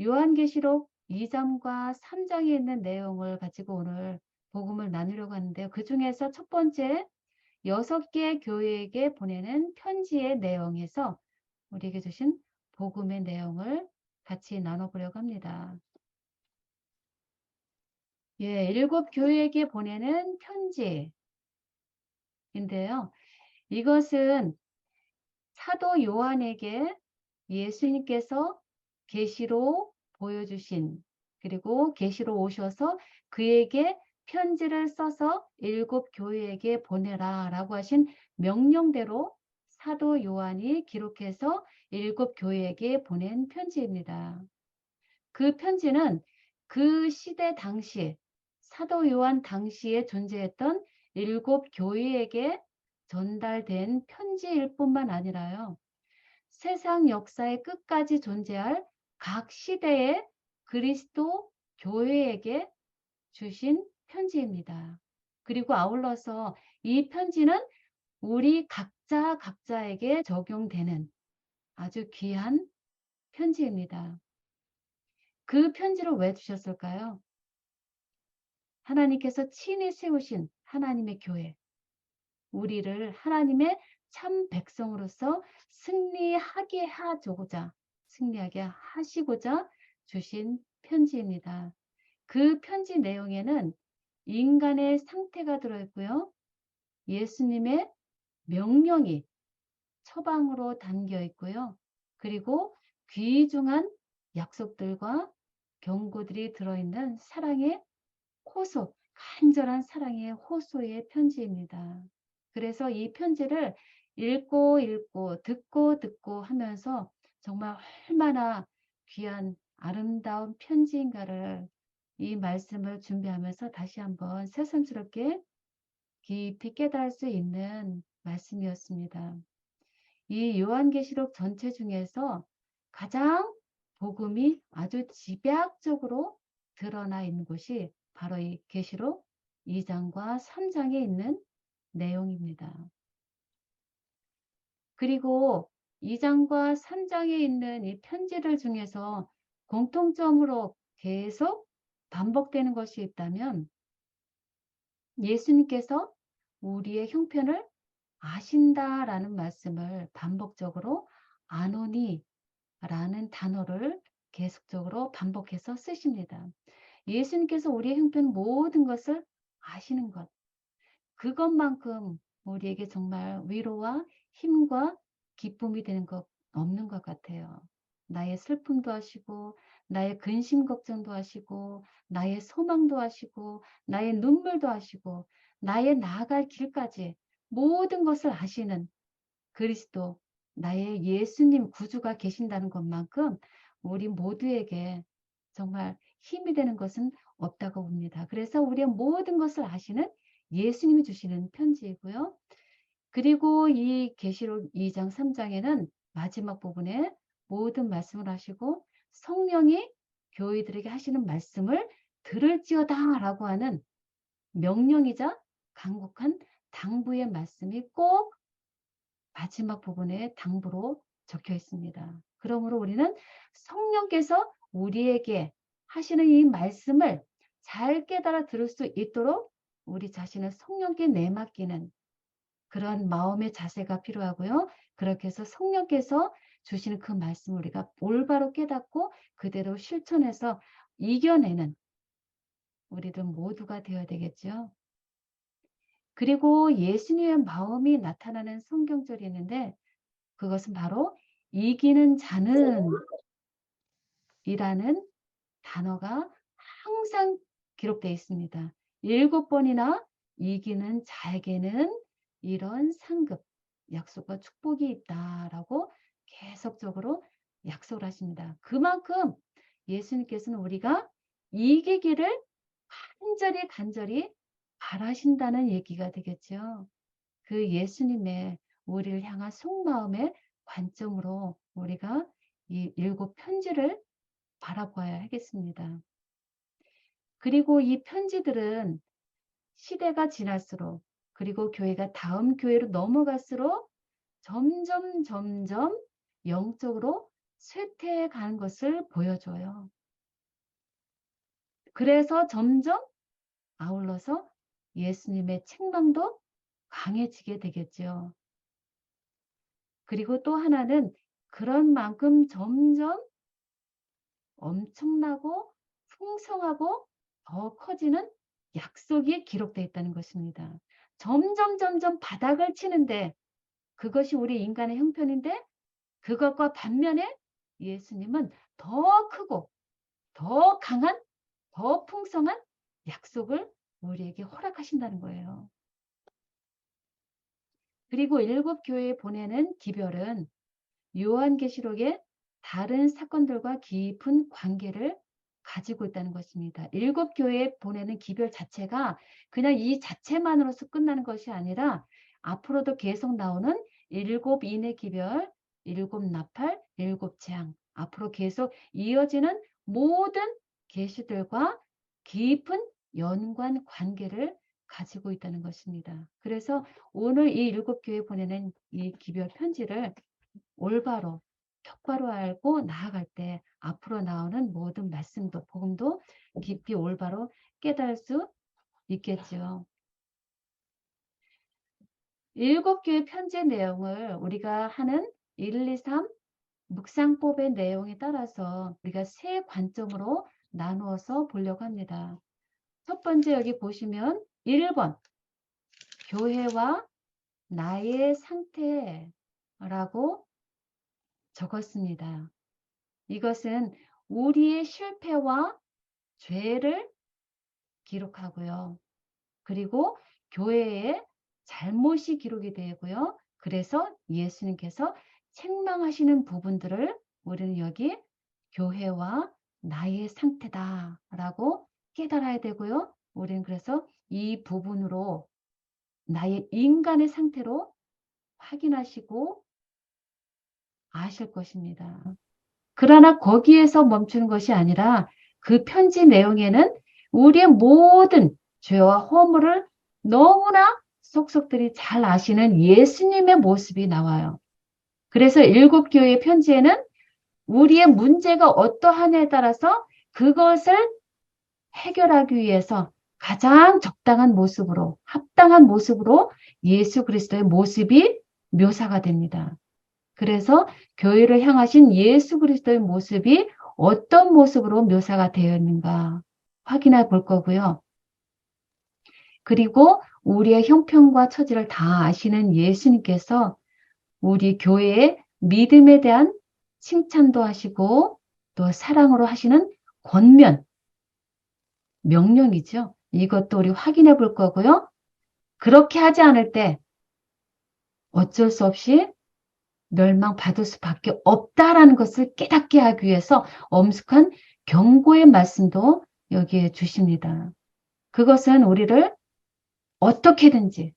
요한계시록 2장과 3장에 있는 내용을 가지고 오늘 복음을 나누려고 하는데요. 그 중에서 첫 번째 6개 교회에게 보내는 편지의 내용에서 우리에게 주신 복음의 내용을 같이 나눠보려고 합니다. 예, 7교회에게 보내는 편지인데요. 이것은 사도 요한에게 예수님께서 계시로 보여주신, 그리고 계시로 오셔서 그에게 편지를 써서 7교회에게 보내라 라고 하신 명령대로 사도 요한이 기록해서 7교회에게 보낸 편지입니다. 그 편지는 그 시대 당시 사도 요한 당시에 존재했던 7교회에게 전달된 편지일 뿐만 아니라요. 세상 역사의 끝까지 존재할 각 시대의 그리스도 교회에게 주신 편지입니다. 그리고 아울러서 이 편지는 우리 각자에게 적용되는 아주 귀한 편지입니다. 그 편지를 왜 주셨을까요? 하나님께서 친히 세우신 하나님의 교회, 우리를 하나님의 참 백성으로서 승리하게 하시고자 주신 편지입니다. 그 편지 내용에는 인간의 상태가 들어있고요. 예수님의 명령이 처방으로 담겨 있고요. 그리고 귀중한 약속들과 경고들이 들어있는 사랑의 호소, 간절한 사랑의 호소의 편지입니다. 그래서 이 편지를 읽고 듣고 하면서 정말 얼마나 귀한 아름다운 편지인가를 이 말씀을 준비하면서 다시 한번 새삼스럽게 깊이 깨달을 수 있는 말씀이었습니다. 이 요한계시록 전체 중에서 가장 복음이 아주 집약적으로 드러나 있는 곳이 바로 이 계시록 2장과 3장에 있는 내용입니다. 그리고 2장과 3장에 있는 이 편지들 중에서 공통점으로 계속 반복되는 것이 있다면 예수님께서 우리의 형편을 아신다라는 말씀을 반복적으로 아노니 라는 단어를 계속적으로 반복해서 쓰십니다. 예수님께서 우리의 형편 모든 것을 아시는 것, 그것만큼 우리에게 정말 위로와 힘과 기쁨이 되는 것 없는 것 같아요. 나의 슬픔도 아시고, 나의 근심 걱정도 아시고, 나의 소망도 아시고, 나의 눈물도 아시고, 나의 나아갈 길까지 모든 것을 아시는 그리스도, 나의 예수님 구주가 계신다는 것만큼 우리 모두에게 정말 힘이 되는 것은 없다고 봅니다. 그래서 우리의 모든 것을 아시는 예수님이 주시는 편지이고요. 그리고 이 계시록 2장 3장에는 마지막 부분에 모든 말씀을 하시고 성령이 교회들에게 하시는 말씀을 들을지어다 라고 하는 명령이자 간곡한 당부의 말씀이 꼭 마지막 부분에 당부로 적혀 있습니다. 그러므로 우리는 성령께서 우리에게 하시는 이 말씀을 잘 깨달아 들을 수 있도록 우리 자신을 성령께 내맡기는 그런 마음의 자세가 필요하고요. 그렇게 해서 성령께서 주시는 그 말씀을 우리가 올바로 깨닫고 그대로 실천해서 이겨내는 우리들 모두가 되어야 되겠죠. 그리고 예수님의 마음이 나타나는 성경절이 있는데 그것은 바로 이기는 자는 이라는 단어가 항상 기록되어 있습니다. 7번이나 이기는 자에게는 이런 상급, 약속과 축복이 있다라고 계속적으로 약속을 하십니다. 그만큼 예수님께서는 우리가 이기기를 간절히 바라신다는 얘기가 되겠죠. 그 예수님의 우리를 향한 속마음의 관점으로 우리가 이 7편지를 바라봐야 하겠습니다. 그리고 이 편지들은 시대가 지날수록 그리고 교회가 다음 교회로 넘어갈수록 점점 영적으로 쇠퇴해 가는 것을 보여줘요. 그래서 점점 아울러서 예수님의 책망도 강해지게 되겠죠. 그리고 또 하나는 그런 만큼 점점 엄청나고 풍성하고 더 커지는 약속이 기록되어 있다는 것입니다. 점점 바닥을 치는데 그것이 우리 인간의 형편인데 그것과 반면에 예수님은 더 크고 더 강한 더 풍성한 약속을 우리에게 허락하신다는 거예요. 그리고 일곱 교회에 보내는 기별은 요한계시록의 다른 사건들과 깊은 관계를 가지고 있다는 것입니다. 일곱 교회에 보내는 기별 자체가 그냥 이 자체만으로서 끝나는 것이 아니라 앞으로도 계속 나오는 일곱 인의 기별, 일곱 나팔, 일곱 재앙, 앞으로 계속 이어지는 모든 계시들과 깊은 연관 관계를 가지고 있다는 것입니다. 그래서 오늘 이 일곱 교회에 보내는 이 기별 편지를 올바로 똑바로 알고 나아갈 때 앞으로 나오는 모든 말씀도 복음도 깊이 올바로 깨달을 수 있겠죠. 일곱 교회 편지의 내용을 우리가 하는 1, 2, 3 묵상법의 내용에 따라서 우리가 세 관점으로 나누어서 보려고 합니다. 첫 번째 여기 보시면 1번 교회와 나의 상태라고 적었습니다. 이것은 우리의 실패와 죄를 기록하고요. 그리고 교회의 잘못이 기록이 되고요. 그래서 예수님께서 책망하시는 부분들을 우리는 여기 교회와 나의 상태다라고 깨달아야 되고요. 우리는 그래서 이 부분으로 나의 인간의 상태로 확인하시고 아실 것입니다. 그러나 거기에서 멈추는 것이 아니라 그 편지 내용에는 우리의 모든 죄와 허물을 너무나 속속들이 잘 아시는 예수님의 모습이 나와요. 그래서 일곱 교회의 편지에는 우리의 문제가 어떠하냐에 따라서 그것을 해결하기 위해서 가장 적당한 모습으로 합당한 모습으로 예수 그리스도의 모습이 묘사가 됩니다. 그래서 교회를 향하신 예수 그리스도의 모습이 어떤 모습으로 묘사가 되어 있는가 확인해 볼 거고요. 그리고 우리의 형편과 처지를 다 아시는 예수님께서 우리 교회의 믿음에 대한 칭찬도 하시고 또 사랑으로 하시는 권면, 명령이죠. 이것도 우리 확인해 볼 거고요. 그렇게 하지 않을 때 어쩔 수 없이 멸망받을 수밖에 없다라는 것을 깨닫게 하기 위해서 엄숙한 경고의 말씀도 여기에 주십니다. 그것은 우리를 어떻게든지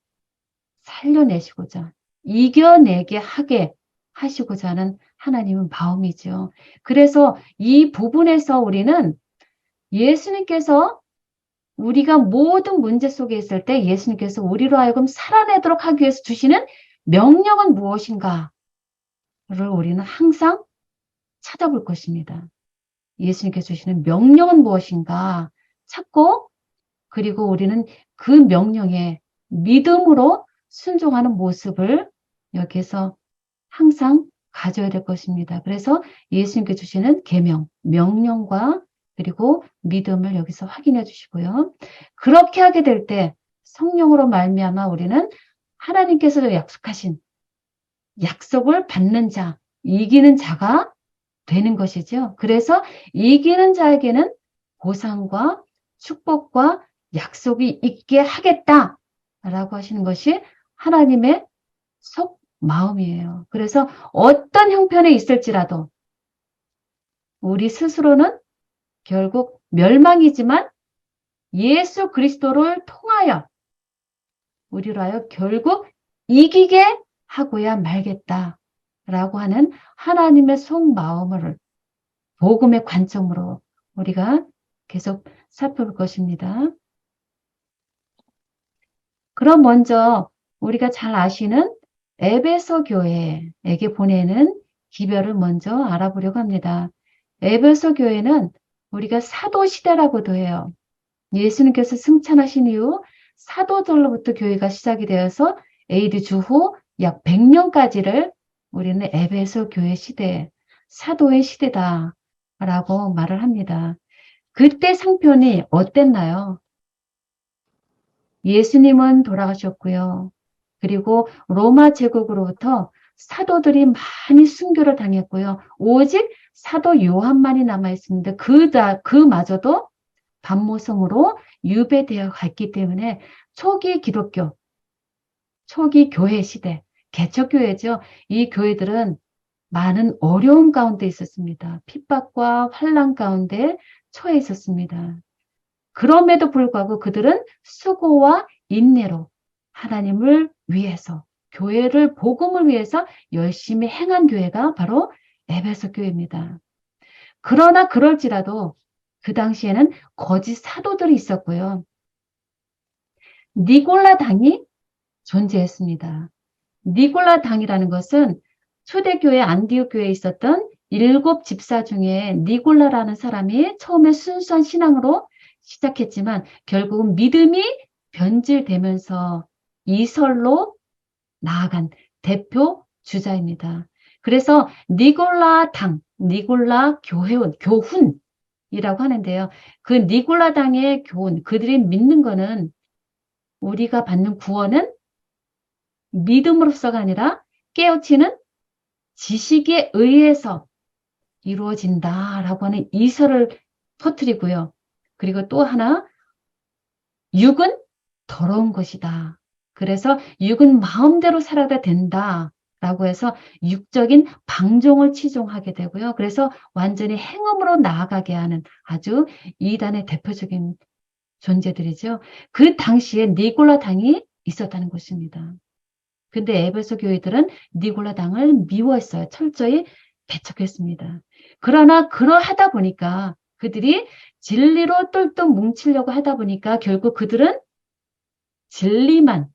살려내시고자 이겨내게 하게 하시고자 하는 하나님의 마음이죠. 그래서 이 부분에서 우리는 예수님께서 우리가 모든 문제 속에 있을 때 예수님께서 우리로 하여금 살아내도록 하기 위해서 주시는 명령은 무엇인가? 를 우리는 항상 찾아볼 것입니다. 예수님께서 주시는 명령은 무엇인가 찾고 그리고 우리는 그 명령에 믿음으로 순종하는 모습을 여기서 항상 가져야 될 것입니다. 그래서 예수님께 주시는 계명, 명령과 그리고 믿음을 여기서 확인해 주시고요. 그렇게 하게 될 때 성령으로 말미암아 우리는 하나님께서 약속하신 약속을 받는 자, 이기는 자가 되는 것이죠. 그래서 이기는 자에게는 보상과 축복과 약속이 있게 하겠다라고 하시는 것이 하나님의 속 마음이에요. 그래서 어떤 형편에 있을지라도 우리 스스로는 결국 멸망이지만 예수 그리스도를 통하여 우리로 하여 결국 이기게 하고야 말겠다라고 하는 하나님의 속마음을 복음의 관점으로 우리가 계속 살펴볼 것입니다. 그럼 먼저 우리가 잘 아시는 에베소 교회에게 보내는 기별을 먼저 알아보려고 합니다. 에베소 교회는 우리가 사도 시대라고도 해요. 예수님께서 승천하신 이후 사도들로부터 교회가 시작이 되어서 AD 주후 약 100년까지를 우리는 에베소 교회 시대, 사도의 시대다라고 말을 합니다. 그때 상편이 어땠나요? 예수님은 돌아가셨고요. 그리고 로마 제국으로부터 사도들이 많이 순교를 당했고요. 오직 사도 요한만이 남아있습니다. 그마저도 반모성으로 유배되어 갔기 때문에 초기 기독교, 초기 교회 시대, 개척교회죠. 이 교회들은 많은 어려움 가운데 있었습니다. 핍박과 환난 가운데 처해 있었습니다. 그럼에도 불구하고 그들은 수고와 인내로 하나님을 위해서, 교회를, 복음을 위해서 열심히 행한 교회가 바로 에베소 교회입니다. 그러나 그럴지라도 그 당시에는 거짓 사도들이 있었고요. 니골라 당이 존재했습니다. 니골라 당이라는 것은 초대교회 안디옥 교회에 있었던 7 집사 중에 니골라라는 사람이 처음에 순수한 신앙으로 시작했지만 결국은 믿음이 변질되면서 이설로 나아간 대표 주자입니다. 그래서 니골라 당, 니골라 교훈이라고 하는데요. 그 니골라 당의 교훈, 그들이 믿는 거는 우리가 받는 구원은 믿음으로서가 아니라 깨우치는 지식에 의해서 이루어진다라고 하는 이설을 퍼뜨리고요. 그리고 또 하나, 육은 더러운 것이다. 그래서 육은 마음대로 살아도 된다라고 해서 육적인 방종을 치종하게 되고요. 그래서 완전히 행음으로 나아가게 하는 아주 이단의 대표적인 존재들이죠. 그 당시에 니골라 당이 있었다는 것입니다. 근데 에베소 교회들은 니골라 당을 미워했어요. 철저히 배척했습니다. 그러나 그러하다 보니까 그들이 진리로 똘똘 뭉치려고 하다 보니까 결국 그들은 진리만,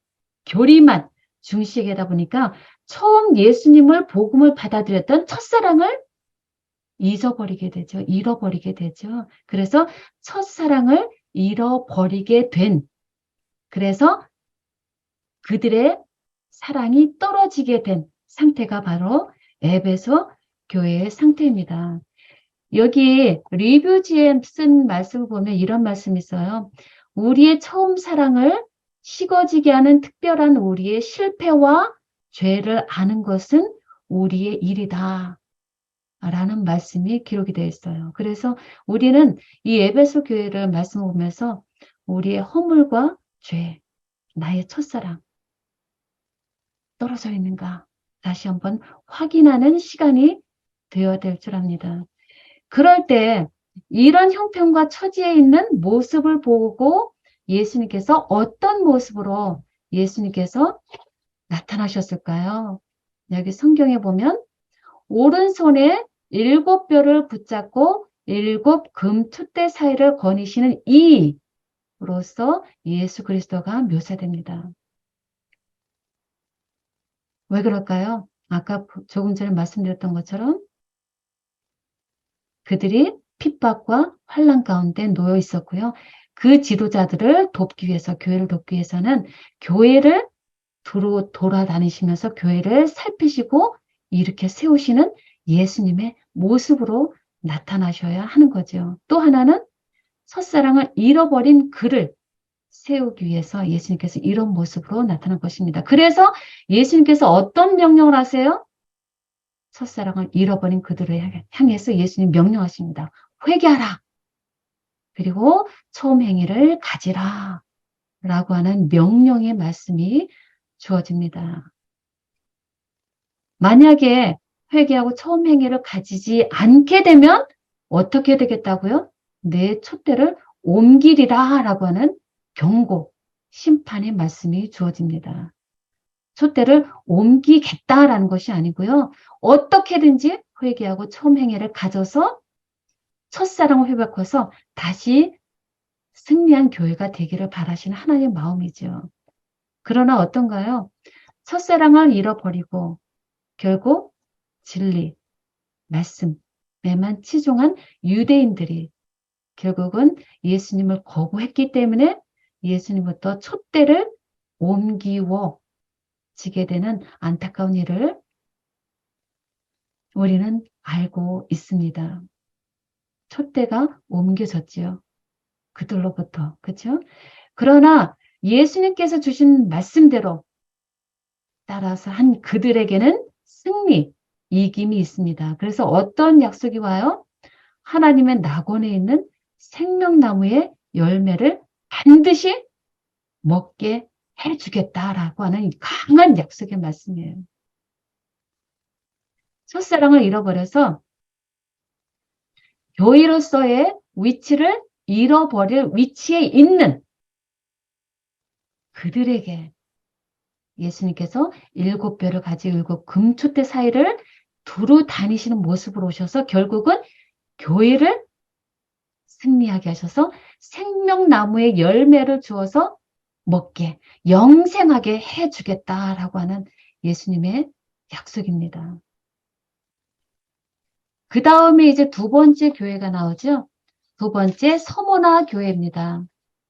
교리만 중시하게 하다 보니까 처음 예수님을 복음을 받아들였던 첫사랑을 잊어버리게 되죠. 잃어버리게 되죠. 그래서 첫사랑을 잃어버리게 된, 그래서 그들의 사랑이 떨어지게 된 상태가 바로 에베소 교회의 상태입니다. 여기 리뷰지에 쓴 말씀을 보면 이런 말씀이 있어요. 우리의 처음 사랑을 식어지게 하는 특별한 우리의 실패와 죄를 아는 것은 우리의 일이다. 라는 말씀이 기록이 되어 있어요. 그래서 우리는 이 에베소 교회를 말씀을 보면서 우리의 허물과 죄, 나의 첫사랑 떨어져 있는가 다시 한번 확인하는 시간이 되어야 될 줄 압니다. 그럴 때 이런 형편과 처지에 있는 모습을 보고 예수님께서 어떤 모습으로 예수님께서 나타나셨을까요? 여기 성경에 보면 오른손에 7뼈를 붙잡고 7 금투대 사이를 거니시는 이로서 예수 그리스도가 묘사됩니다. 왜 그럴까요? 아까 조금 전에 말씀드렸던 것처럼 그들이 핍박과 환난 가운데 놓여 있었고요. 그 지도자들을 돕기 위해서, 교회를 돕기 위해서는 교회를 돌아다니시면서 교회를 살피시고 이렇게 세우시는 예수님의 모습으로 나타나셔야 하는 거죠. 또 하나는 첫사랑을 잃어버린 그를 세우기 위해서 예수님께서 이런 모습으로 나타난 것입니다. 그래서 예수님께서 어떤 명령을 하세요? 첫사랑을 잃어버린 그들을 향해서 예수님 명령하십니다. 회개하라. 그리고 처음 행위를 가지라. 라고 하는 명령의 말씀이 주어집니다. 만약에 회개하고 처음 행위를 가지지 않게 되면 어떻게 되겠다고요? 내 촛대를 옮기리라 라고 하는 경고, 심판의 말씀이 주어집니다. 촛대를 옮기겠다라는 것이 아니고요. 어떻게든지 회개하고 처음 행위를 가져서 첫사랑을 회복해서 다시 승리한 교회가 되기를 바라시는 하나님의 마음이죠. 그러나 어떤가요? 첫사랑을 잃어버리고 결국 진리, 말씀에만 치중한 유대인들이 결국은 예수님을 거부했기 때문에 예수님부터 촛대를 옮기워지게 되는 안타까운 일을 우리는 알고 있습니다. 촛대가 옮겨졌지요. 그들로부터. 그렇죠? 그러나 예수님께서 주신 말씀대로 따라서 한 그들에게는 승리, 이김이 있습니다. 그래서 어떤 약속이 와요? 하나님의 낙원에 있는 생명나무의 열매를 반드시 먹게 해주겠다라고 하는 강한 약속의 말씀이에요. 첫사랑을 잃어버려서 교회로서의 위치를 잃어버릴 위치에 있는 그들에게 예수님께서 7뼈를 가지고 7금촛대 사이를 두루 다니시는 모습으로 오셔서 결국은 교회를 승리하게 하셔서 생명나무의 열매를 주어서 먹게, 영생하게 해주겠다라고 하는 예수님의 약속입니다. 그 다음에 이제 두 번째 교회가 나오죠. 두 번째 서모나 교회입니다.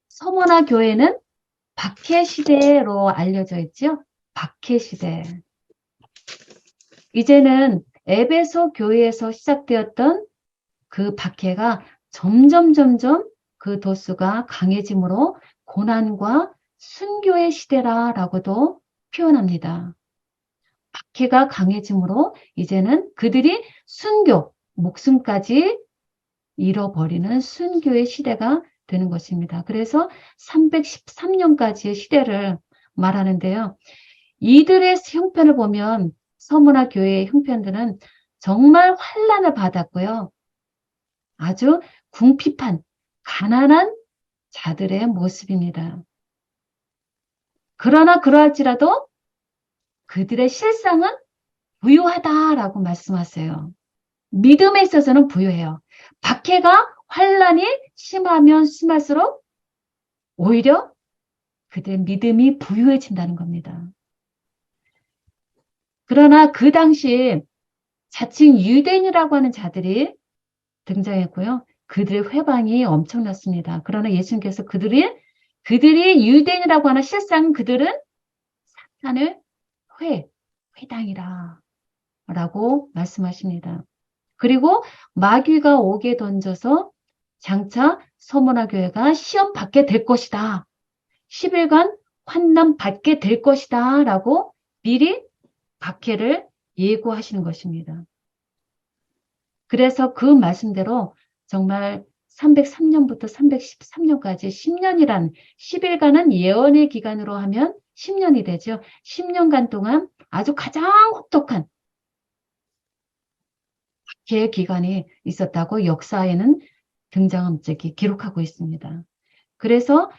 서모나 교회는 박해 시대로 알려져 있죠. 박해 시대. 이제는 에베소 교회에서 시작되었던 그 박해가 점점 그 도수가 강해지므로 고난과 순교의 시대라고도 표현합니다. 박해가 강해지므로 이제는 그들이 순교, 목숨까지 잃어버리는 순교의 시대가 되는 것입니다. 그래서 313년까지의 시대를 말하는데요. 이들의 형편을 보면 서문화 교회의 형편들은 정말 환난을 받았고요. 아주 궁핍한, 가난한 자들의 모습입니다. 그러나 그러할지라도 그들의 실상은 부유하다라고 말씀하세요. 믿음에 있어서는 부유해요. 박해가 환난이 심하면 심할수록 오히려 그들의 믿음이 부유해진다는 겁니다. 그러나 그 당시 자칭 유대인이라고 하는 자들이 등장했고요. 그들의 회방이 엄청났습니다. 그러나 예수님께서 그들이 유대인이라고 하는 실상 그들은 사탄의 회당이라 라고 말씀하십니다. 그리고 마귀가 옥에 던져서 장차 서문화 교회가 시험 받게 될 것이다. 10일간 환난 받게 될 것이다. 라고 미리 박해를 예고하시는 것입니다. 그래서 그 말씀대로 정말 303년부터 313년까지 10년이란 10일간은 예언의 기간으로 하면 10년이 되죠. 10년간 동안 아주 가장 혹독한 박해의 기간이 있었다고 역사에는 등장함책이 기록하고 있습니다. 그래서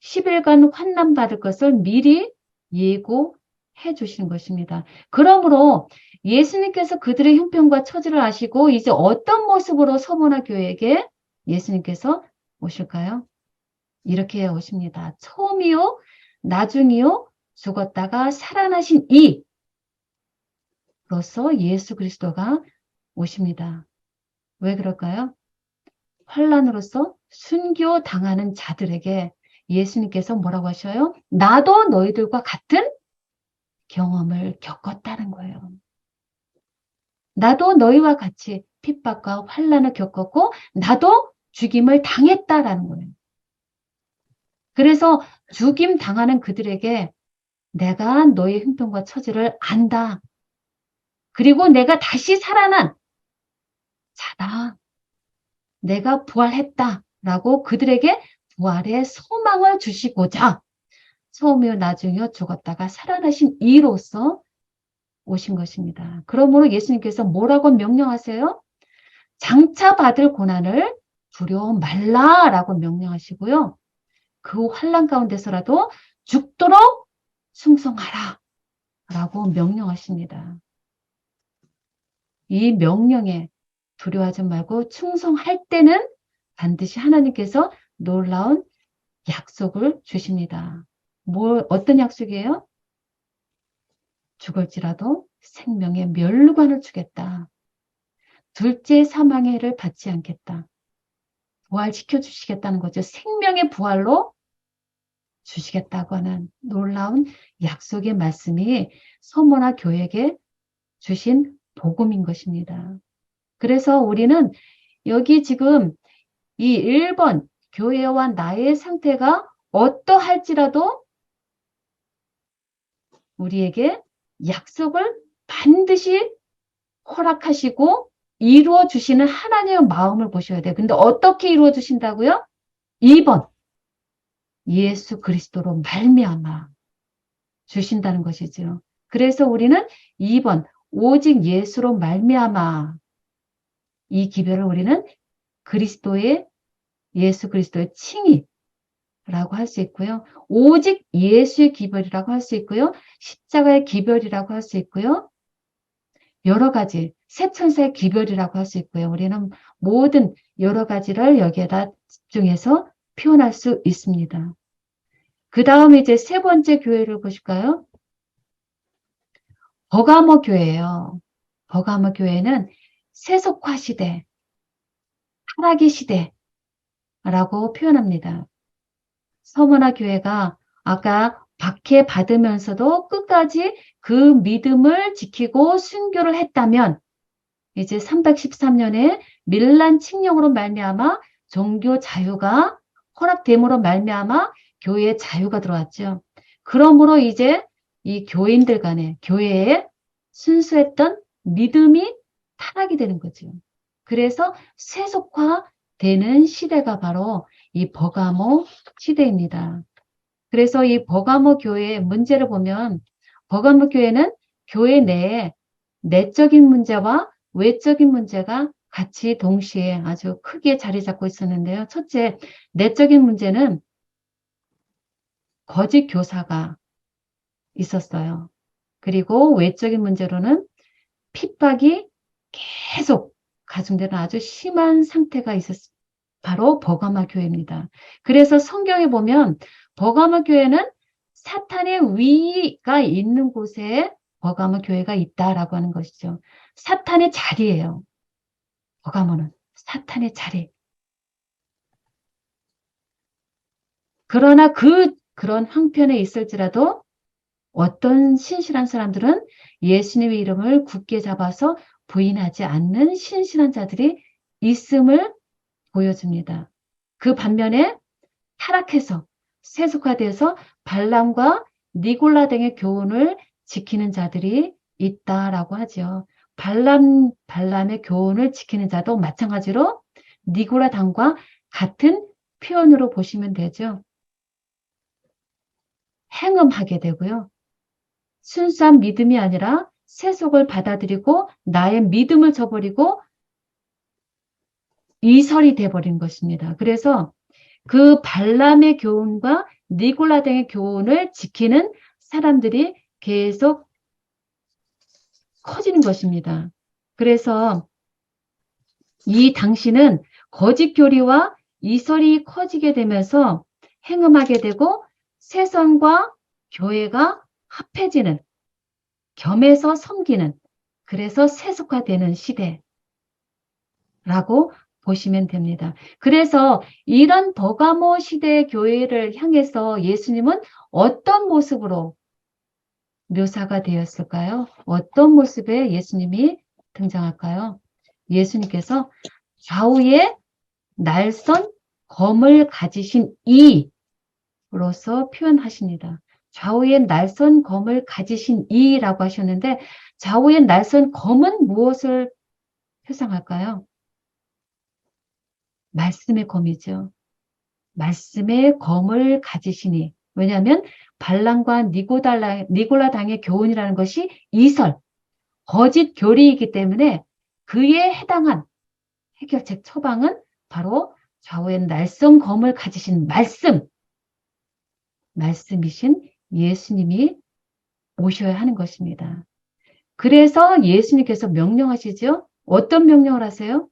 10일간 환난받을 것을 미리 예고해 주시는 것입니다. 그러므로 예수님께서 그들의 형편과 처지를 아시고 이제 어떤 모습으로 서머나 교회에게 예수님께서 오실까요? 이렇게 오십니다. 처음이요, 나중이요, 죽었다가 살아나신 이로서 예수 그리스도가 오십니다. 왜 그럴까요? 환난으로서 순교 당하는 자들에게 예수님께서 뭐라고 하셔요? 나도 너희들과 같은 경험을 겪었다는 거예요. 나도 너희와 같이 핍박과 환난을 겪었고 나도 죽임을 당했다라는 거예요. 그래서 죽임 당하는 그들에게 내가 너의 형편과 처지를 안다. 그리고 내가 다시 살아난 자다. 내가 부활했다라고 그들에게 부활의 소망을 주시고자 처음이요 나중이요 죽었다가 살아나신 이로서 오신 것입니다. 그러므로 예수님께서 뭐라고 명령하세요? 장차 받을 고난을 두려워 말라라고 명령하시고요. 그 환난 가운데서라도 죽도록 충성하라 라고 명령하십니다. 이 명령에 두려워하지 말고 충성할 때는 반드시 하나님께서 놀라운 약속을 주십니다. 어떤 약속이에요? 죽을지라도 생명의 멸류관을 주겠다. 둘째 사망의 해를 받지 않겠다. 부활시켜 주시겠다는 거죠. 생명의 부활로 주시겠다고 하는 놀라운 약속의 말씀이 서머나 교회에게 주신 복음인 것입니다. 그래서 우리는 여기 지금 이 1번 교회와 나의 상태가 어떠할지라도 우리에게 약속을 반드시 허락하시고 이루어 주시는 하나님의 마음을 보셔야 돼요. 근데 어떻게 이루어 주신다고요? 2번 예수 그리스도로 말미암아 주신다는 것이죠. 그래서 우리는 2번 오직 예수로 말미암아 이 기별을 우리는 그리스도의 예수 그리스도의 칭의라고 할 수 있고요. 오직 예수의 기별이라고 할 수 있고요. 십자가의 기별이라고 할 수 있고요. 여러 가지 세천사의 기별이라고 할 수 있고요. 우리는 모든 여러 가지를 여기에다 집중해서 표현할 수 있습니다. 그 다음에 이제 세 번째 교회를 보실까요? 버가모 교회예요. 버가모 교회는 세속화 시대, 타락의 시대라고 표현합니다. 서머나 교회가 아까 박해받으면서도 끝까지 그 믿음을 지키고 순교를 했다면 이제 313년에 밀란 칙령으로 말미암아 종교 자유가 허락됨으로 말미암아 교회의 자유가 들어왔죠. 그러므로 이제 이 교인들 간에 교회에 순수했던 믿음이 타락이 되는 거죠. 그래서 세속화되는 시대가 바로 이 버가모 시대입니다. 그래서 이 버가모 교회의 문제를 보면 버가모 교회는 교회 내에 내적인 문제와 외적인 문제가 같이 동시에 아주 크게 자리 잡고 있었는데요. 첫째, 내적인 문제는 거짓 교사가 있었어요. 그리고 외적인 문제로는 핍박이 계속 가중되는 아주 심한 상태가 있었습니다. 바로 버가마 교회입니다. 그래서 성경에 보면 버가마 교회는 사탄의 위가 있는 곳에 버가마 교회가 있다라고 하는 것이죠. 사탄의 자리예요. 버가모는 사탄의 자리. 그러나 그런 형편에 있을지라도 어떤 신실한 사람들은 예수님의 이름을 굳게 잡아서 부인하지 않는 신실한 자들이 있음을 보여줍니다. 그 반면에 타락해서 세속화돼서 발람과 니골라 등의 교훈을 지키는 자들이 있다라고 하죠. 발람의 교훈을 지키는 자도 마찬가지로 니골라 당과 같은 표현으로 보시면 되죠. 행음하게 되고요. 순수한 믿음이 아니라 세속을 받아들이고 나의 믿음을 저버리고 이설이 돼버린 것입니다. 그래서 그 발람의 교훈과 니골라 등의 교훈을 지키는 사람들이 계속 커지는 것입니다. 그래서 이 당시는 거짓 교리와 이설이 커지게 되면서 행음하게 되고 세상과 교회가 합해지는 겸해서 섬기는 그래서 세속화되는 시대라고 보시면 됩니다. 그래서 이런 버가모 시대의 교회를 향해서 예수님은 어떤 모습으로 묘사가 되었을까요? 어떤 모습에 예수님이 등장할까요? 예수님께서 좌우에 날선 검을 가지신 이로서 표현하십니다. 좌우에 날선 검을 가지신 이라고 하셨는데 좌우에 날선 검은 무엇을 표상할까요? 말씀의 검이죠. 말씀의 검을 가지시니 왜냐하면 발람과 니골라 당의 교훈이라는 것이 이설, 거짓 교리이기 때문에 그에 해당한 해결책 처방은 바로 좌우엔 날선 검을 가지신 말씀이신 예수님이 오셔야 하는 것입니다. 그래서 예수님께서 명령하시죠. 어떤 명령을 하세요?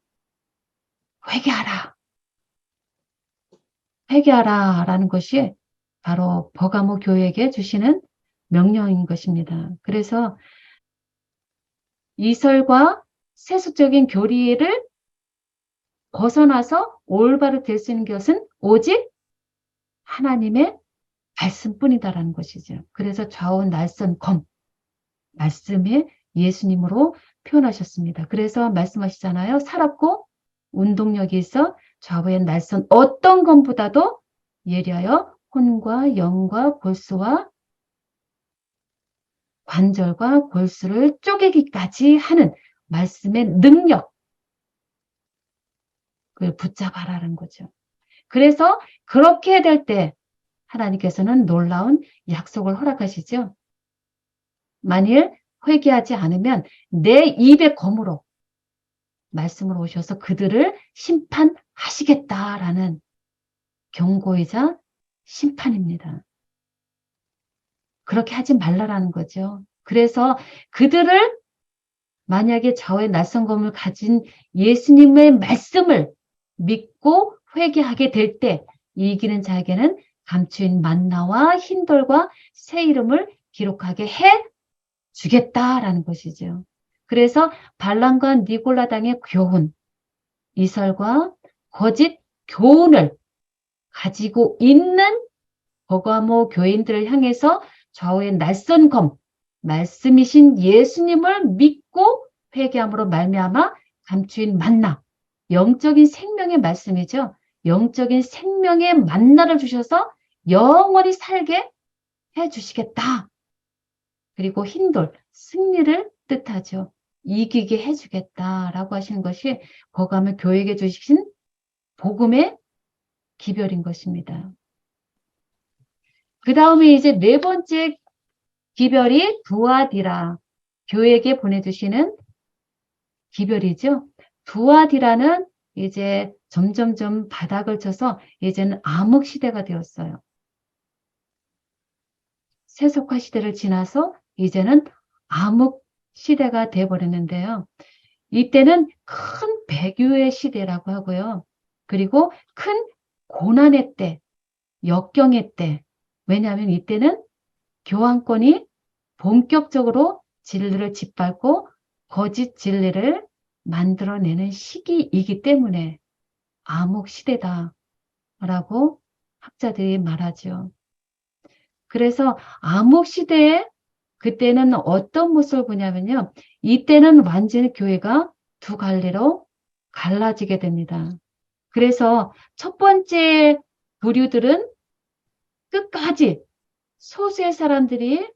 회개하라 라는 것이 바로 버가모 교회에게 주시는 명령인 것입니다. 그래서 이설과 세속적인 교리를 벗어나서 올바로 될 수 있는 것은 오직 하나님의 말씀뿐이다라는 것이죠. 그래서 좌우 날선 검, 말씀의 예수님으로 표현하셨습니다. 그래서 말씀하시잖아요. 살았고 운동력이 있어 좌우의 날선 어떤 검보다도 예리하여 혼과 영과 골수와 관절과 골수를 쪼개기까지 하는 말씀의 능력을 붙잡아라는 거죠. 그래서 그렇게 될 때 하나님께서는 놀라운 약속을 허락하시죠. 만일 회개하지 않으면 내 입의 검으로 말씀을 오셔서 그들을 심판하시겠다라는 경고이자 심판입니다. 그렇게 하지 말라라는 거죠. 그래서 그들을 만약에 저의 낯선 검을 가진 예수님의 말씀을 믿고 회개하게 될 때 이기는 자에게는 감추인 만나와 흰돌과 새 이름을 기록하게 해 주겠다라는 것이죠. 그래서 발람과 니골라당의 교훈, 이설과 거짓 교훈을 가지고 있는 버가모 교인들을 향해서 좌우의 낯선 검, 말씀이신 예수님을 믿고 회개함으로 말미암아 감추인 만나, 영적인 생명의 말씀이죠. 영적인 생명의 만나를 주셔서 영원히 살게 해주시겠다. 그리고 흰돌, 승리를 뜻하죠. 이기게 해주겠다라고 하시는 것이 버가모 교회에게 주신 복음의 기별인 것입니다. 그 다음에 이제 네 번째 기별이 두아디라, 교회에게 보내주시는 기별이죠. 두아디라는 이제 점점점 바닥을 쳐서 이제는 암흑 시대가 되었어요. 세속화 시대를 지나서 이제는 암흑 시대가 되어버렸는데요. 이때는 큰 배교의 시대라고 하고요. 그리고 큰 고난의 때, 역경의 때. 왜냐하면 이때는 교황권이 본격적으로 진리를 짓밟고 거짓 진리를 만들어내는 시기이기 때문에 암흑 시대다라고 학자들이 말하죠. 그래서 암흑 시대에 그때는 어떤 모습을 보냐면요. 이때는 완전히 교회가 두 갈래로 갈라지게 됩니다. 그래서 첫 번째 부류들은 끝까지 소수의 사람들이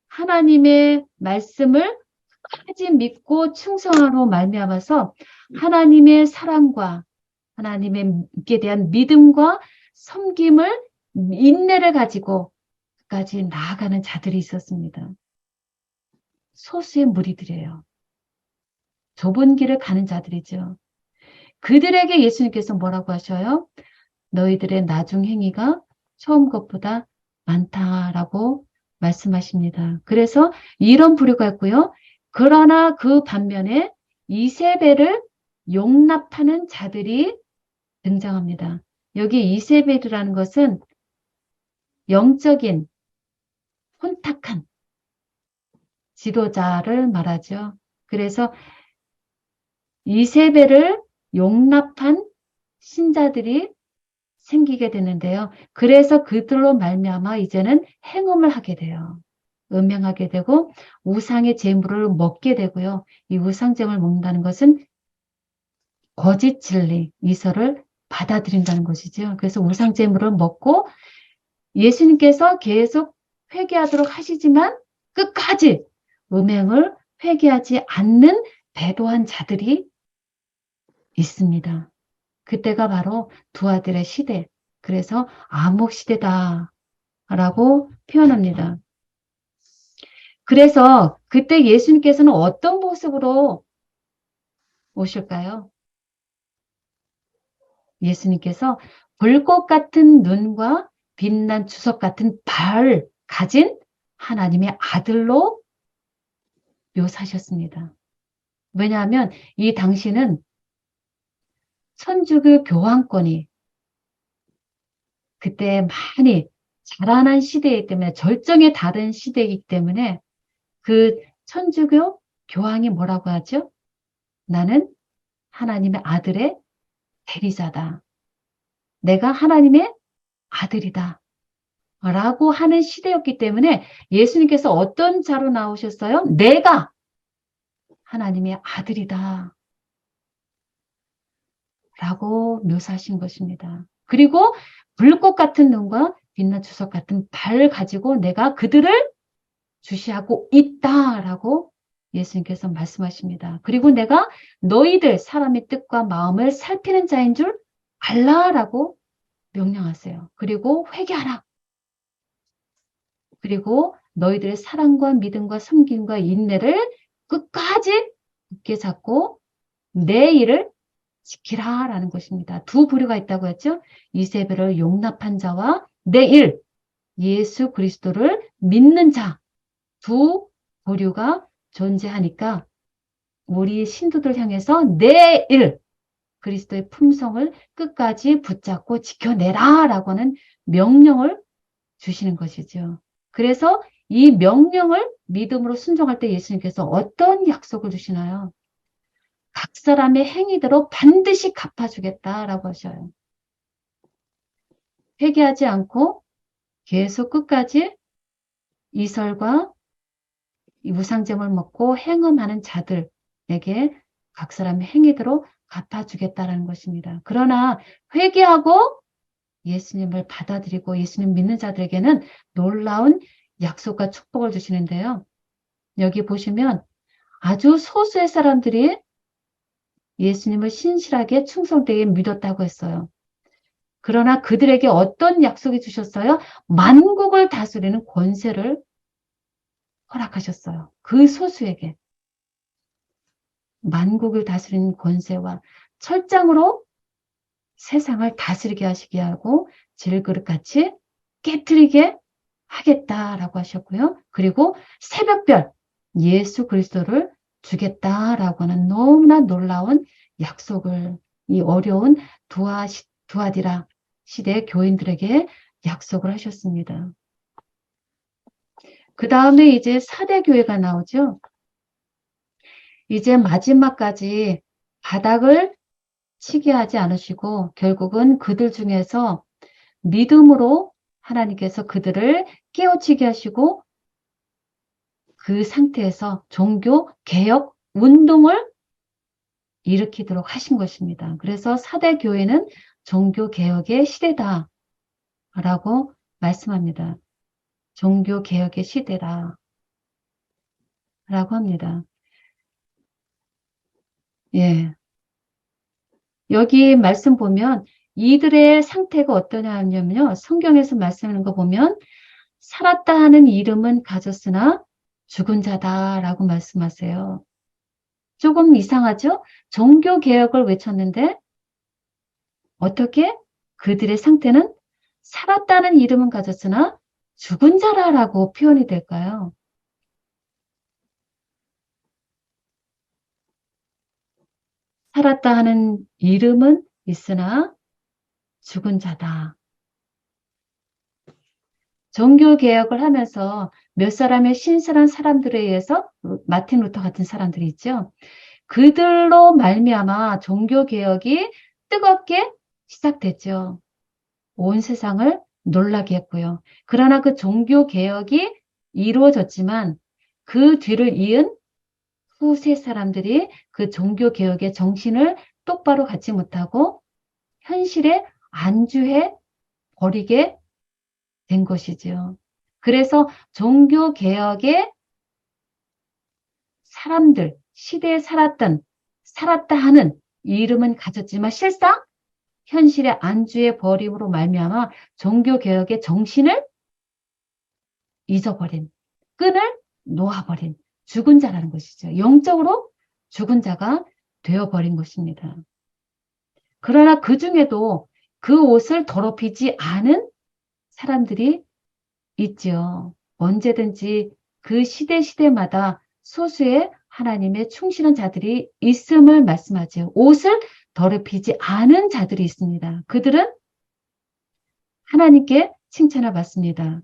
하나님의 말씀을 끝까지 믿고 충성하로 말미암아서 하나님의 사랑과 하나님께 대한 믿음과 섬김을 인내를 가지고 끝까지 나아가는 자들이 있었습니다. 소수의 무리들이에요. 좁은 길을 가는 자들이죠. 그들에게 예수님께서 뭐라고 하셔요? 너희들의 나중 행위가 처음 것보다 많다라고 말씀하십니다. 그래서 이런 부류가 있고요. 그러나 그 반면에 이세벨을 용납하는 자들이 등장합니다. 여기 이세벨이라는 것은 영적인 혼탁한 지도자를 말하죠. 그래서 이세벨을 용납한 신자들이 생기게 되는데요. 그래서 그들로 말미암아 이제는 행음을 하게 돼요. 음행하게 되고 우상의 제물을 먹게 되고요. 이 우상 제물을 먹는다는 것은 거짓 진리, 이설을 받아들인다는 것이죠. 그래서 우상 제물을 먹고 예수님께서 계속 회개하도록 하시지만 끝까지 음행을 회개하지 않는 배도한 자들이 있습니다. 그때가 바로 두 아들의 시대, 그래서 암흑 시대다라고 표현합니다. 그래서 그때 예수님께서는 어떤 모습으로 오실까요? 예수님께서 불꽃 같은 눈과 빛난 주석 같은 발 가진 하나님의 아들로 묘사하셨습니다. 왜냐하면 이 당시는 천주교 교황권이 그때 많이 자라난 시대이기 때문에 절정에 다른 시대이기 때문에 그 천주교 교황이 뭐라고 하죠? 나는 하나님의 아들의 대리자다. 내가 하나님의 아들이다. 라고 하는 시대였기 때문에 예수님께서 어떤 자로 나오셨어요? 내가 하나님의 아들이다. 라고 묘사하신 것입니다. 그리고 불꽃 같은 눈과 빛난 주석 같은 발 가지고 내가 그들을 주시하고 있다라고 예수님께서 말씀하십니다. 그리고 내가 너희들 사람의 뜻과 마음을 살피는 자인 줄 알라라고 명령하세요. 그리고 회개하라. 그리고 너희들의 사랑과 믿음과 섬김과 인내를 끝까지 굳게 잡고 내 일을 지키라라는 것입니다. 두 부류가 있다고 했죠. 이세벨을 용납한 자와 내 일, 예수 그리스도를 믿는 자, 두 부류가 존재하니까 우리 신도들 향해서 내 일, 그리스도의 품성을 끝까지 붙잡고 지켜내라라고 하는 명령을 주시는 것이죠. 그래서 이 명령을 믿음으로 순종할 때 예수님께서 어떤 약속을 주시나요? 각 사람의 행위대로 반드시 갚아주겠다라고 하셔요. 회개하지 않고 계속 끝까지 이설과 무상점을 먹고 행음하는 자들에게 각 사람의 행위대로 갚아주겠다라는 것입니다. 그러나 회개하고 예수님을 받아들이고 예수님 믿는 자들에게는 놀라운 약속과 축복을 주시는데요. 여기 보시면 아주 소수의 사람들이 예수님을 신실하게 충성되게 믿었다고 했어요. 그러나 그들에게 어떤 약속이 주셨어요? 만국을 다스리는 권세를 허락하셨어요. 그 소수에게. 만국을 다스리는 권세와 철장으로 세상을 다스리게 하시게 하고 질그릇같이 깨트리게 하겠다라고 하셨고요. 그리고 새벽별 예수 그리스도를 주겠다라고 하는 너무나 놀라운 약속을 이 어려운 두아디라 시대 교인들에게 약속을 하셨습니다. 그 다음에 이제 사대교회가 나오죠. 이제 마지막까지 바닥을 치게 하지 않으시고 결국은 그들 중에서 믿음으로 하나님께서 그들을 깨우치게 하시고 그 상태에서 종교 개혁 운동을 일으키도록 하신 것입니다. 그래서 사대 교회는 종교 개혁의 시대다라고 말씀합니다. 종교 개혁의 시대다라고 합니다. 예. 여기 말씀 보면 이들의 상태가 어떠냐 하면요. 성경에서 말씀하는 거 보면 살았다 하는 이름은 가졌으나 죽은 자다라고 말씀하세요. 조금 이상하죠? 종교개혁을 외쳤는데 어떻게? 그들의 상태는 살았다는 이름은 가졌으나 죽은 자라라고 표현이 될까요? 살았다 하는 이름은 있으나 죽은 자다. 종교개혁을 하면서 몇 사람의 신실한 사람들에 의해서 마틴 루터 같은 사람들이 있죠. 그들로 말미암아 종교개혁이 뜨겁게 시작됐죠. 온 세상을 놀라게 했고요. 그러나 그 종교개혁이 이루어졌지만 그 뒤를 이은 후세 사람들이 그 종교개혁의 정신을 똑바로 갖지 못하고 현실에 안주해 버리게 된 것이죠. 그래서 종교개혁의 사람들, 시대에 살았다 하는 이름은 가졌지만 실상 현실의 안주해 버림으로 말미암아 종교개혁의 정신을 잊어버린, 끈을 놓아버린 죽은 자라는 것이죠. 영적으로 죽은 자가 되어버린 것입니다. 그러나 그 중에도 그 옷을 더럽히지 않은 사람들이 있죠. 언제든지 그 시대마다 소수의 하나님의 충실한 자들이 있음을 말씀하죠. 옷을 더럽히지 않은 자들이 있습니다. 그들은 하나님께 칭찬을 받습니다.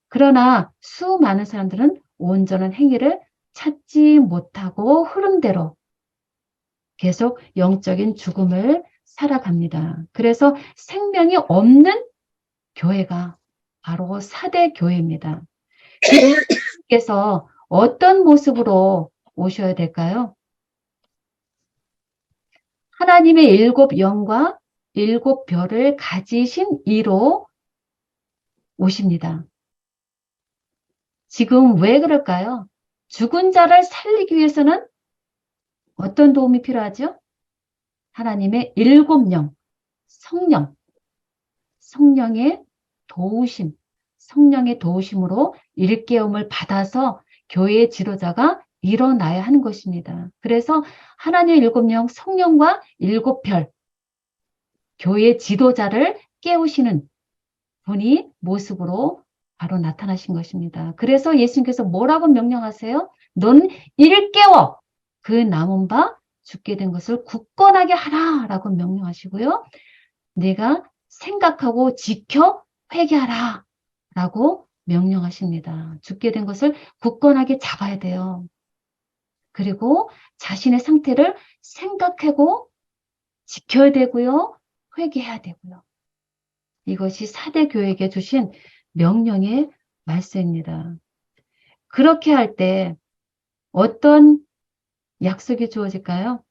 그러나 수많은 사람들은 온전한 행위를 찾지 못하고 흐름대로 계속 영적인 죽음을 살아갑니다. 그래서 생명이 없는 교회가 바로 사대 교회입니다. 그래서 어떤 모습으로 오셔야 될까요? 하나님의 일곱 영과 일곱 별을 가지신 이로 오십니다. 지금 왜 그럴까요? 죽은 자를 살리기 위해서는 어떤 도움이 필요하죠? 하나님의 일곱 영, 성령, 성령의 도우심, 성령의 도우심으로 일깨움을 받아서 교회의 지도자가 일어나야 하는 것입니다. 그래서 하나님의 일곱 영, 성령과 일곱 별, 교회의 지도자를 깨우시는 분이 모습으로 바로 나타나신 것입니다. 그래서 예수님께서 뭐라고 명령하세요? 넌 이를 깨워 그 남은 바 죽게 된 것을 굳건하게 하라라고 명령하시고요. 내가 생각하고 지켜 회개하라 라고 명령하십니다. 죽게 된 것을 굳건하게 잡아야 돼요. 그리고 자신의 상태를 생각하고 지켜야 되고요. 회개해야 되고요. 이것이 사대 교회에게 주신 명령의 말씀입니다. 그렇게 할 때 어떤 약속이 주어질까요?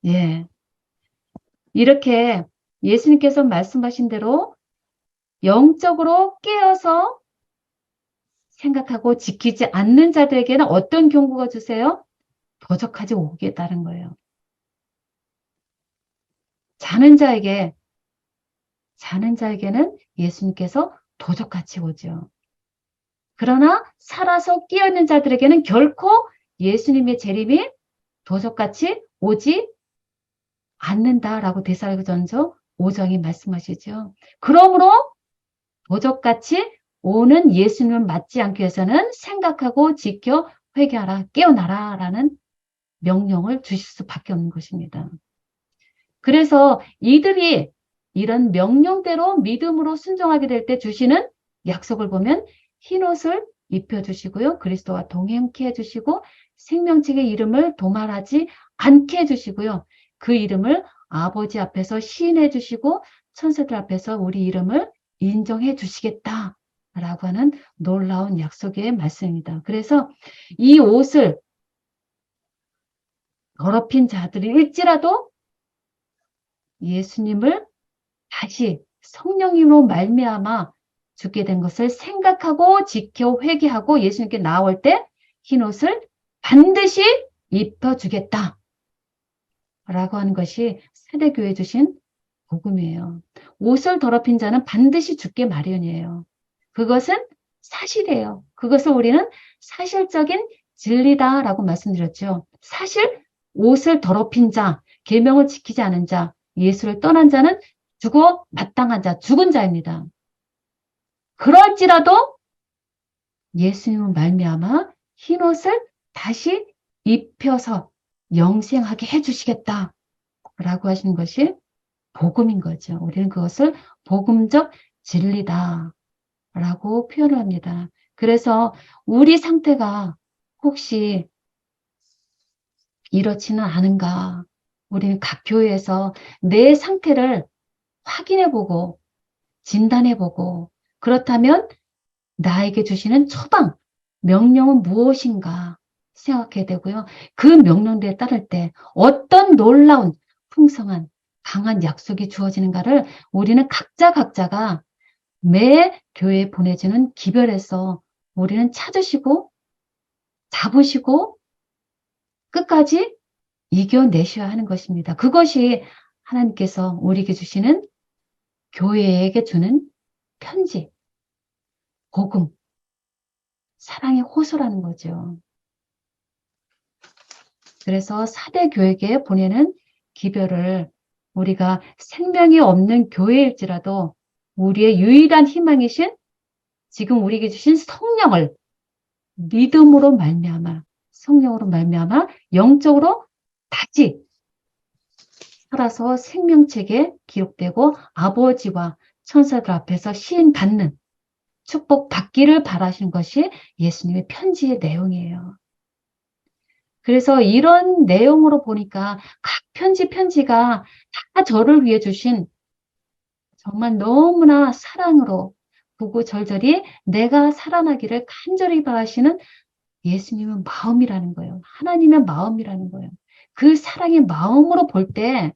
예. 이렇게 예수님께서 말씀하신 대로 영적으로 깨어서 생각하고 지키지 않는 자들에게는 어떤 경고가 주세요? 도적하지 오겠다는 거예요. 자는 자에게는 예수님께서 도적같이 오죠. 그러나 살아서 깨어있는 자들에게는 결코 예수님의 재림이 도적같이 오지 않는다라고 데살로니가전서 5장이 말씀하시죠. 그러므로 도적같이 오는 예수님을 맞지 않기 위해서는 생각하고 지켜 회개하라, 깨어나라 라는 명령을 주실 수밖에 없는 것입니다. 그래서 이들이 이런 명령대로 믿음으로 순종하게 될 때 주시는 약속을 보면 흰옷을 입혀주시고요. 그리스도와 동행케 해주시고 생명책의 이름을 도말하지 않게 해주시고요. 그 이름을 아버지 앞에서 시인해 주시고 천사들 앞에서 우리 이름을 인정해 주시겠다라고 하는 놀라운 약속의 말씀입니다. 그래서 이 옷을 더럽힌 자들이 일지라도 예수님을 다시 성령님으로 말미암아 죽게 된 것을 생각하고 지켜 회개하고 예수님께 나올 때 흰옷을 반드시 입혀주겠다 라고 하는 것이 세대교회 주신 복음이에요. 옷을 더럽힌 자는 반드시 죽게 마련이에요. 그것은 사실이에요. 그것을 우리는 사실적인 진리다라고 말씀드렸죠. 사실 옷을 더럽힌 자, 계명을 지키지 않은 자, 예수를 떠난 자는 죽어 마땅한 자, 죽은 자입니다. 그럴지라도 예수님은 말미암아 흰옷을 다시 입혀서 영생하게 해주시겠다라고 하시는 것이 복음인 거죠. 우리는 그것을 복음적 진리다라고 표현을 합니다. 그래서 우리 상태가 혹시 이렇지는 않은가? 우리는 각 교회에서 내 상태를 확인해보고 진단해보고 그렇다면 나에게 주시는 처방, 명령은 무엇인가 생각해야 되고요. 그 명령대에 따를 때 어떤 놀라운 풍성한 강한 약속이 주어지는가를 우리는 각자가 매 교회에 보내주는 기별에서 우리는 찾으시고 잡으시고 끝까지 이겨내셔야 하는 것입니다. 그것이 하나님께서 우리에게 주시는 교회에게 주는 편지, 복음, 사랑의 호소라는 거죠. 그래서 사대 교회에 보내는 기별을 우리가 생명이 없는 교회일지라도 우리의 유일한 희망이신 지금 우리에게 주신 성령을 믿음으로 말미암아 성령으로 말미암아 영적으로 다시 살아서 생명책에 기록되고 아버지와 천사들 앞에서 시인받는 축복 받기를 바라시는 것이 예수님의 편지의 내용이에요. 그래서 이런 내용으로 보니까 각 편지가 다 저를 위해 주신 정말 너무나 사랑으로 구구절절히 내가 살아나기를 간절히 바라시는 예수님의 마음이라는 거예요. 하나님의 마음이라는 거예요. 그 사랑의 마음으로 볼 때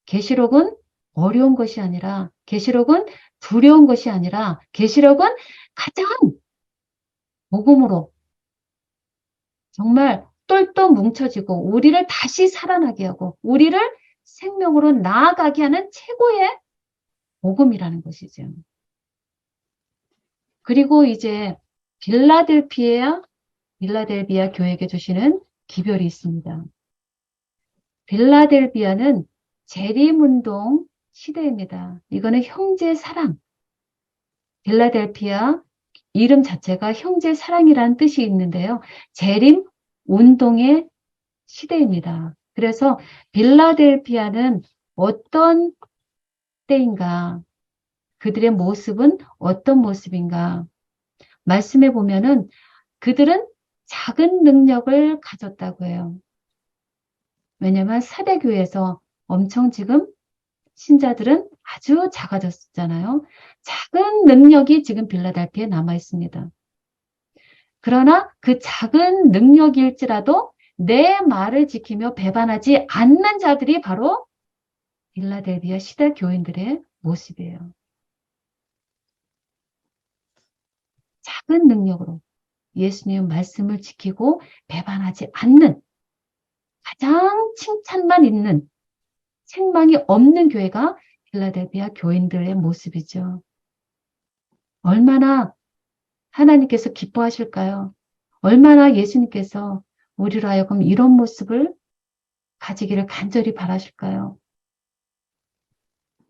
계시록은 어려운 것이 아니라, 계시록은 두려운 것이 아니라, 계시록은 가장 복음으로 정말 똘똘 뭉쳐지고 우리를 다시 살아나게 하고 우리를 생명으로 나아가게 하는 최고의 복음이라는 것이죠. 그리고 이제 빌라델비아 교회에게 주시는 기별이 있습니다. 빌라델비아는 재림운동 시대입니다. 이거는 형제 사랑. 빌라델피아 이름 자체가 형제 사랑이라는 뜻이 있는데요. 재림 운동의 시대입니다. 그래서 빌라델피아는 어떤 때인가? 그들의 모습은 어떤 모습인가? 말씀해 보면은 그들은 작은 능력을 가졌다고 해요. 왜냐하면 사대교회에서 엄청 지금 신자들은 아주 작아졌잖아요. 작은 능력이 지금 빌라델피아에 남아 있습니다. 그러나 그 작은 능력일지라도 내 말을 지키며 배반하지 않는 자들이 바로 빌라델비아 시대 교인들의 모습이에요. 작은 능력으로 예수님의 말씀을 지키고 배반하지 않는 가장 칭찬만 있는 책망이 없는 교회가 빌라델비아 교인들의 모습이죠. 얼마나 하나님께서 기뻐하실까요? 얼마나 예수님께서 우리로 하여금 이런 모습을 가지기를 간절히 바라실까요?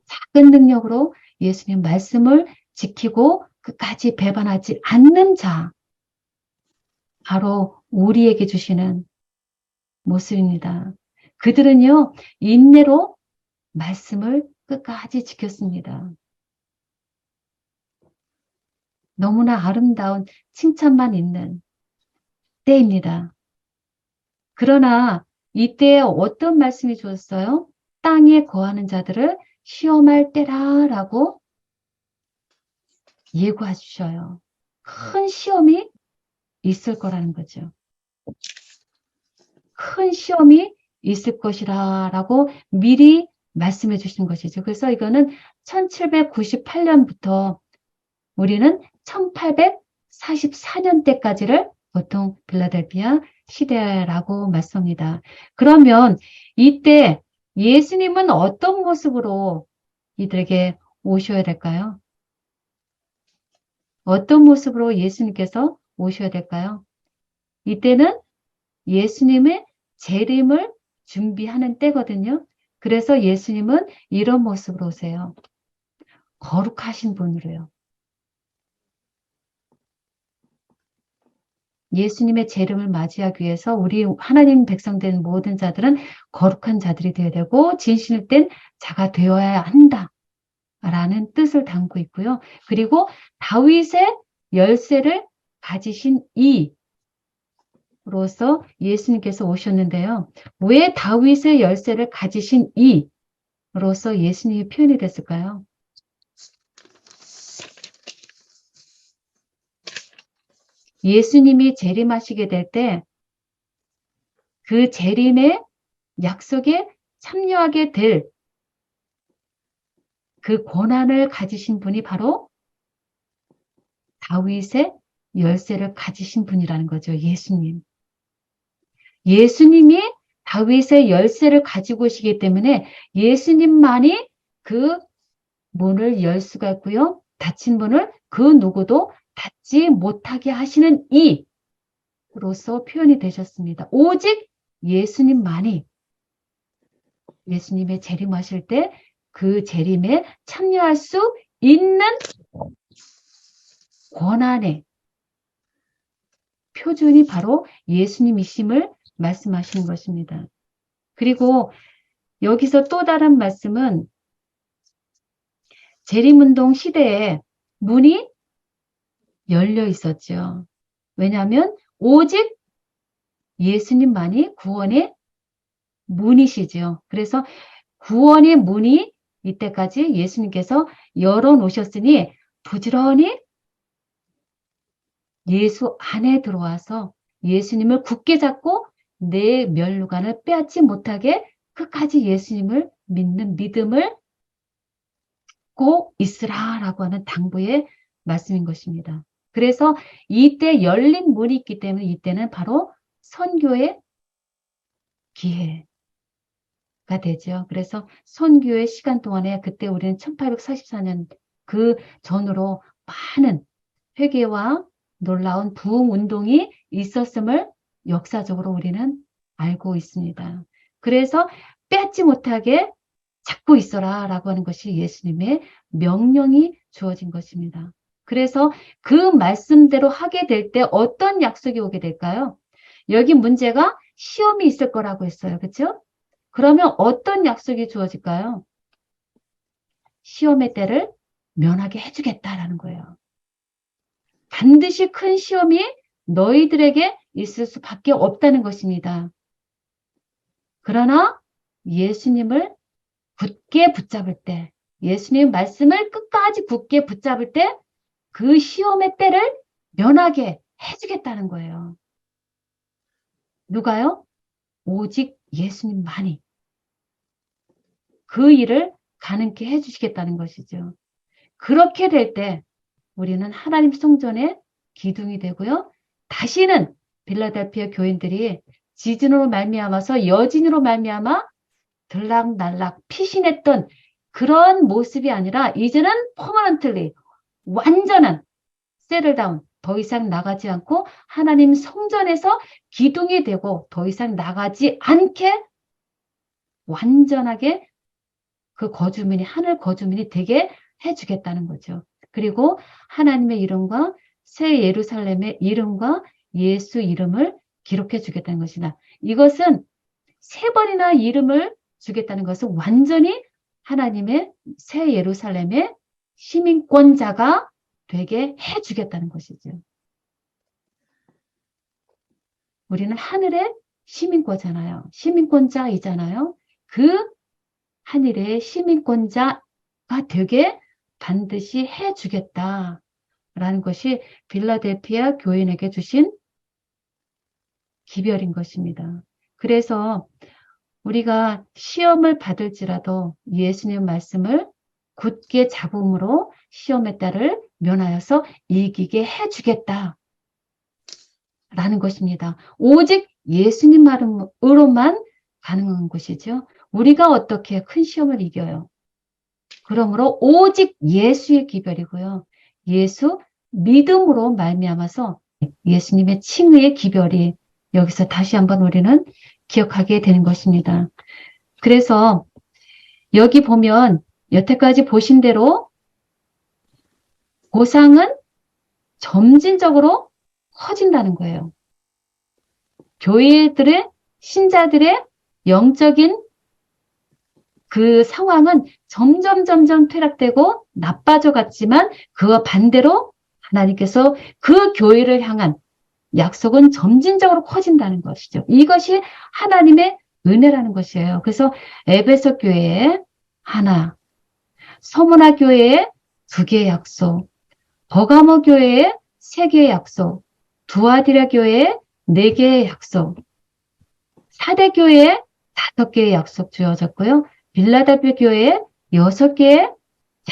작은 능력으로 예수님 말씀을 지키고 끝까지 배반하지 않는 자, 바로 우리에게 주시는 모습입니다. 그들은요, 인내로 말씀을 끝까지 지켰습니다. 너무나 아름다운 칭찬만 있는 때입니다. 그러나 이때에 어떤 말씀이 주었어요? 땅에 거하는 자들을 시험할 때라라고 예고해 주셔요. 큰 시험이 있을 거라는 거죠. 큰 시험이 있을 것이라고 미리 말씀해 주신 것이죠. 그래서 이거는 1798년부터 우리는 1844년대까지를 보통 빌라델비아 시대라고 말씀합니다. 그러면 이때 예수님은 어떤 모습으로 이들에게 오셔야 될까요? 어떤 모습으로 예수님께서 오셔야 될까요? 이때는 예수님의 재림을 준비하는 때거든요. 그래서 예수님은 이런 모습으로 오세요. 거룩하신 분으로요. 예수님의 재림을 맞이하기 위해서 우리 하나님 백성된 모든 자들은 거룩한 자들이 되어야 되고 진실된 자가 되어야 한다. 라는 뜻을 담고 있고요. 그리고 다윗의 열쇠를 가지신 이로서 예수님께서 오셨는데요. 왜 다윗의 열쇠를 가지신 이로서 예수님이 표현이 됐을까요? 예수님이 재림하시게 될 때 그 재림의 약속에 참여하게 될 그 권한을 가지신 분이 바로 다윗의 열쇠를 가지신 분이라는 거죠. 예수님. 예수님이 다윗의 열쇠를 가지고 오시기 때문에 예수님만이 그 문을 열 수가 있고요. 닫힌 문을 그 누구도 닫지 못하게 하시는 이로서 표현이 되셨습니다. 오직 예수님만이 예수님의 재림하실 때 그 재림에 참여할 수 있는 권한의 표준이 바로 예수님이심을 말씀하시는 것입니다. 그리고 여기서 또 다른 말씀은 재림운동 시대에 문이 열려 있었죠. 왜냐하면 오직 예수님만이 구원의 문이시죠. 그래서 구원의 문이 이때까지 예수님께서 열어놓으셨으니 부지런히 예수 안에 들어와서 예수님을 굳게 잡고 내 면류관을 빼앗지 못하게 끝까지 예수님을 믿는 믿음을 고 있으라라고 하는 당부의 말씀인 것입니다. 그래서 이때 열린 문이 있기 때문에 이때는 바로 선교의 기회가 되죠. 그래서 선교의 시간 동안에 그때 우리는 1844년 그 전으로 많은 회개와 놀라운 부흥 운동이 있었음을 역사적으로 우리는 알고 있습니다. 그래서 빼앗지 못하게 잡고 있어라 라고 하는 것이 예수님의 명령이 주어진 것입니다. 그래서 그 말씀대로 하게 될 때 어떤 약속이 오게 될까요? 여기 문제가 시험이 있을 거라고 했어요. 그렇죠? 그러면 어떤 약속이 주어질까요? 시험의 때를 면하게 해주겠다라는 거예요. 반드시 큰 시험이 너희들에게 있을 수밖에 없다는 것입니다. 그러나 예수님을 굳게 붙잡을 때, 예수님 말씀을 끝까지 굳게 붙잡을 때 그 시험의 때를 면하게 해주겠다는 거예요. 누가요? 오직 예수님만이 그 일을 가능케 해주시겠다는 것이죠. 그렇게 될 때 우리는 하나님 성전의 기둥이 되고요. 다시는 빌라델피아 교인들이 지진으로 말미암아서 여진으로 말미암아 들락날락 피신했던 그런 모습이 아니라 이제는 퍼머넌틀리 완전한 세틀다운 더 이상 나가지 않고 하나님 성전에서 기둥이 되고 더 이상 나가지 않게 완전하게 그 거주민이 하늘 거주민이 되게 해주겠다는 거죠. 그리고 하나님의 이름과 새 예루살렘의 이름과 예수 이름을 기록해 주겠다는 것이다. 이것은 세 번이나 이름을 주겠다는 것은 완전히 하나님의 새 예루살렘의 시민권자가 되게 해주겠다는 것이죠. 우리는 하늘의 시민권자잖아요. 시민권자이잖아요. 그 하늘의 시민권자가 되게 반드시 해주겠다라는 것이 빌라델피아 교인에게 주신 기별인 것입니다. 그래서 우리가 시험을 받을지라도 예수님 말씀을 굳게 잡음으로 시험의 때를 면하여서 이기게 해주겠다라는 것입니다. 오직 예수님 말으로만 가능한 것이죠. 우리가 어떻게 큰 시험을 이겨요? 그러므로 오직 예수의 기별이고요. 예수 믿음으로 말미암아서 예수님의 칭의의 기별이 여기서 다시 한번 우리는 기억하게 되는 것입니다. 그래서 여기 보면 여태까지 보신 대로 보상은 점진적으로 커진다는 거예요. 교회들의 신자들의 영적인 그 상황은 점점 퇴락되고 나빠져 갔지만 그와 반대로 하나님께서 그 교회를 향한 약속은 점진적으로 커진다는 것이죠. 이것이 하나님의 은혜라는 것이에요. 그래서 에베소 교회에 하나, 서문화 교회에 2개의 약속, 버가모 교회에 3개의 약속, 두아디라 교회에 4개의 약속, 사대 교회에 5개의 약속 주어졌고요. 빌라델피아 교회에 6개의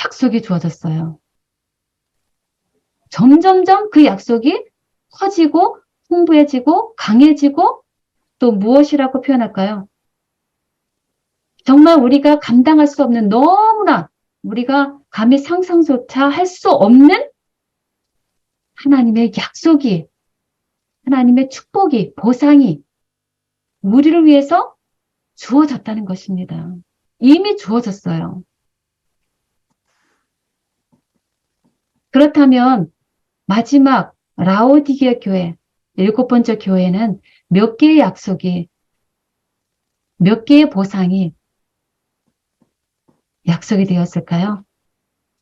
약속이 주어졌어요. 점점점 그 약속이 커지고 풍부해지고 강해지고 또 무엇이라고 표현할까요? 정말 우리가 감당할 수 없는 너무나 우리가 감히 상상조차 할 수 없는 하나님의 약속이 하나님의 축복이 보상이 우리를 위해서 주어졌다는 것입니다. 이미 주어졌어요. 그렇다면 마지막 라오디게아 교회 7번째 교회는 몇 개의 약속이 몇 개의 보상이 약속이 되었을까요?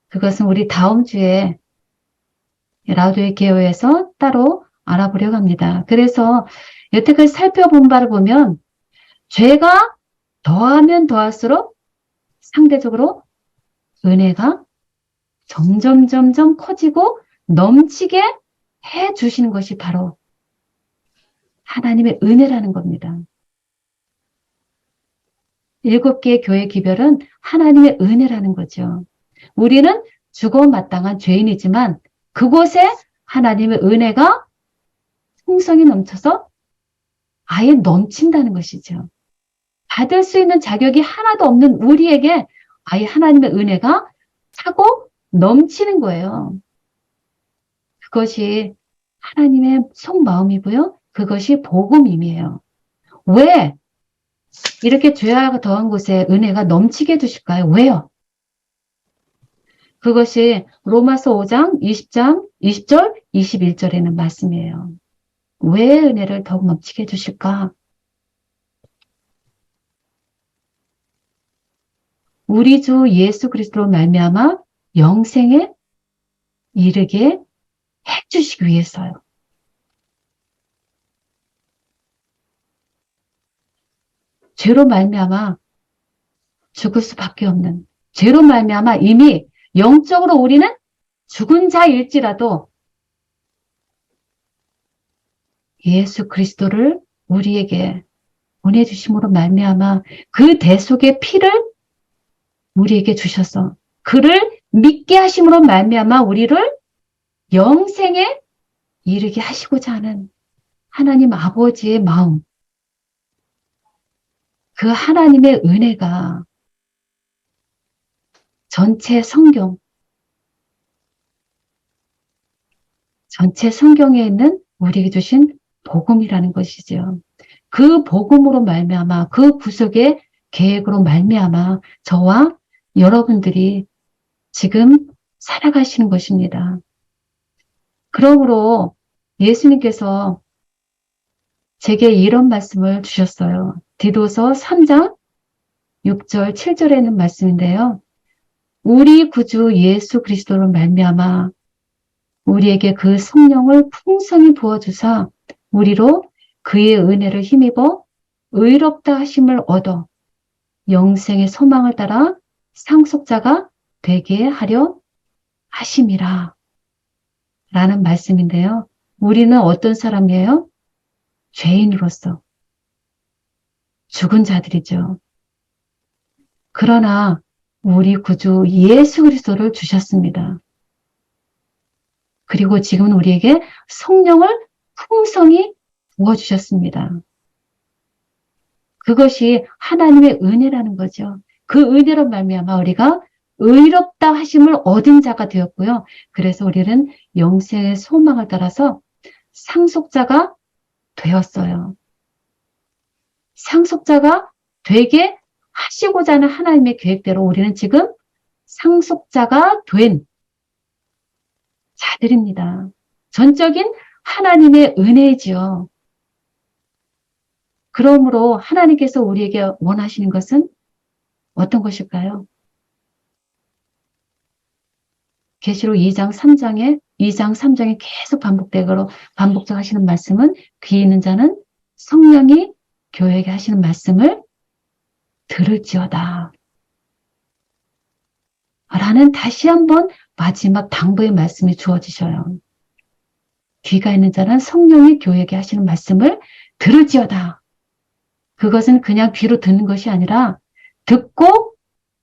그것은 우리 다음 주에 라오디게아 교회에서 따로 알아보려고 합니다. 그래서 여태까지 살펴본 바를 보면 죄가 더하면 더할수록 상대적으로 은혜가 점점 커지고 넘치게 해 주시는 것이 바로 하나님의 은혜라는 겁니다. 7개의 교회 기별은 하나님의 은혜라는 거죠. 우리는 죽어마땅한 죄인이지만 그곳에 하나님의 은혜가 풍성히 넘쳐서 아예 넘친다는 것이죠. 받을 수 있는 자격이 하나도 없는 우리에게 아예 하나님의 은혜가 차고 넘치는 거예요. 그것이 하나님의 속마음이고요. 그것이 복음임이에요. 왜 이렇게 죄가 더한 곳에 은혜가 넘치게 해주실까요? 왜요? 그것이 로마서 5장 20절, 21절에는 말씀이에요. 왜 은혜를 더욱 넘치게 해주실까? 우리 주 예수 그리스도로 말미암아 영생에 이르게 해주시기 위해서요. 죄로 말미암아 죽을 수밖에 없는, 죄로 말미암아 이미 영적으로 우리는 죽은 자일지라도 예수 그리스도를 우리에게 보내주심으로 말미암아 그 대속의 피를 우리에게 주셔서 그를 믿게 하심으로 말미암아 우리를 영생에 이르게 하시고자 하는 하나님 아버지의 마음, 그 하나님의 은혜가 전체 성경에 있는 우리에게 주신 복음이라는 것이죠. 그 복음으로 말미암아 그 구속의 계획으로 말미암아 저와 여러분들이 지금 살아가시는 것입니다. 그러므로 예수님께서 제게 이런 말씀을 주셨어요. 디도서 3장 6절 7절에 있는 말씀인데요. 우리 구주 예수 그리스도로 말미암아 우리에게 그 성령을 풍성히 부어주사 우리로 그의 은혜를 힘입어 의롭다 하심을 얻어 영생의 소망을 따라 상속자가 되게 하려 하심이라 라는 말씀인데요. 우리는 어떤 사람이에요? 죄인으로서 죽은 자들이죠. 그러나 우리 구주 예수 그리스도를 주셨습니다. 그리고 지금은 우리에게 성령을 풍성히 부어주셨습니다. 그것이 하나님의 은혜라는 거죠. 그 은혜로 말미암아 우리가 의롭다 하심을 얻은 자가 되었고요. 그래서 우리는 영생의 소망을 따라서 상속자가 되었어요. 상속자가 되게 하시고자 하는 하나님의 계획대로 우리는 지금 상속자가 된 자들입니다. 전적인 하나님의 은혜지요. 그러므로 하나님께서 우리에게 원하시는 것은 어떤 것일까요? 계시록 2장 3장에 계속 반복적 하시는 말씀은 귀 있는 자는 성령이 교회에게 하시는 말씀을 들을지어다. 라는 다시 한번 마지막 당부의 말씀이 주어지셔요. 귀가 있는 자는 성령이 교회에게 하시는 말씀을 들을지어다. 그것은 그냥 귀로 듣는 것이 아니라 듣고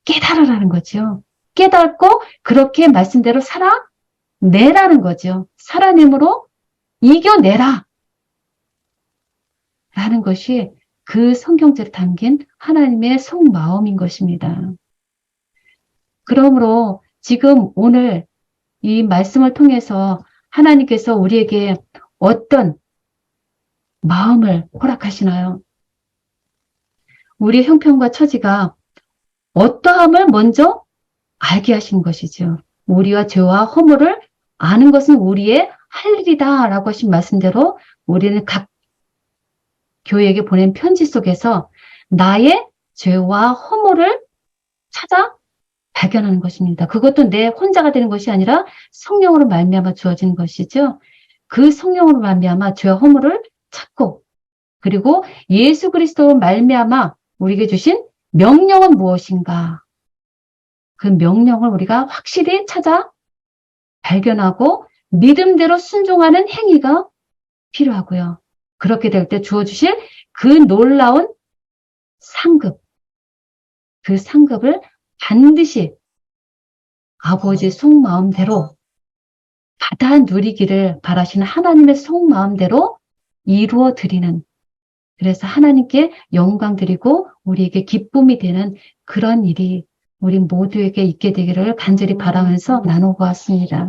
깨달으라는 거죠. 깨닫고 그렇게 말씀대로 살아내라는 거죠. 살아내므로 이겨내라. 라는 것이 그 성경책에 담긴 하나님의 속마음인 것입니다. 그러므로 지금 오늘 이 말씀을 통해서 하나님께서 우리에게 어떤 마음을 허락하시나요? 우리의 형편과 처지가 어떠함을 먼저 알게 하신 것이죠. 우리와 죄와 허물을 아는 것은 우리의 할 일이다 라고 하신 말씀대로 우리는 각 교회에게 보낸 편지 속에서 나의 죄와 허물을 찾아 발견하는 것입니다. 그것도 내 혼자가 되는 것이 아니라 성령으로 말미암아 주어지는 것이죠. 그 성령으로 말미암아 죄와 허물을 찾고 그리고 예수 그리스도 말미암아 우리에게 주신 명령은 무엇인가? 그 명령을 우리가 확실히 찾아 발견하고 믿음대로 순종하는 행위가 필요하고요. 그렇게 될 때 주어주실 그 놀라운 상급, 그 상급을 반드시 아버지 속마음대로 받아 누리기를 바라시는 하나님의 속마음대로 이루어 드리는, 그래서 하나님께 영광 드리고 우리에게 기쁨이 되는 그런 일이 우리 모두에게 있게 되기를 간절히 바라면서 나누고 왔습니다.